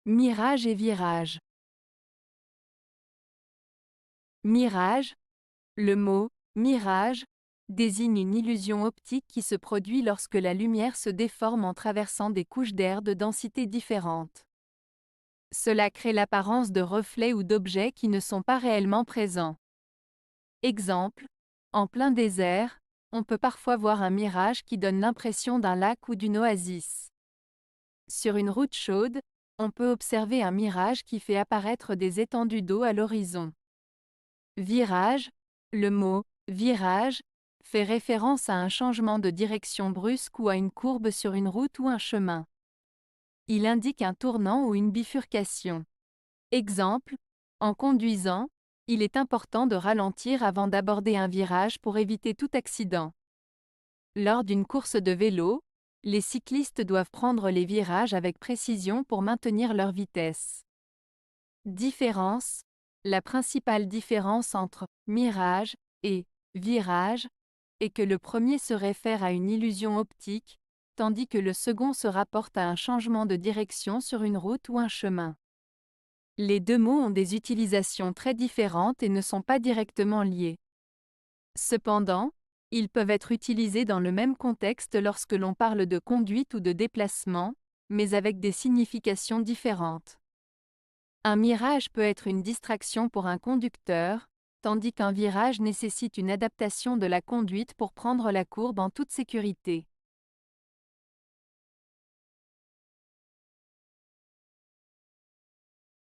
Mirage et virage. Mirage. Le mot « mirage » désigne une illusion optique qui se produit lorsque la lumière se déforme en traversant des couches d'air de densités différentes. Cela crée l'apparence de reflets ou d'objets qui ne sont pas réellement présents. Exemple, en plein désert, on peut parfois voir un mirage qui donne l'impression d'un lac ou d'une oasis. Sur une route chaude, on peut observer un mirage qui fait apparaître des étendues d'eau à l'horizon. Virage. Le mot « virage » fait référence à un changement de direction brusque ou à une courbe sur une route ou un chemin. Il indique un tournant ou une bifurcation. Exemple, en conduisant, il est important de ralentir avant d'aborder un virage pour éviter tout accident. Lors d'une course de vélo, les cyclistes doivent prendre les virages avec précision pour maintenir leur vitesse. Différence. La principale différence entre mirage et virage est que le premier se réfère à une illusion optique, tandis que le second se rapporte à un changement de direction sur une route ou un chemin. Les deux mots ont des utilisations très différentes et ne sont pas directement liés. Cependant, ils peuvent être utilisés dans le même contexte lorsque l'on parle de conduite ou de déplacement, mais avec des significations différentes. Un mirage peut être une distraction pour un conducteur, tandis qu'un virage nécessite une adaptation de la conduite pour prendre la courbe en toute sécurité.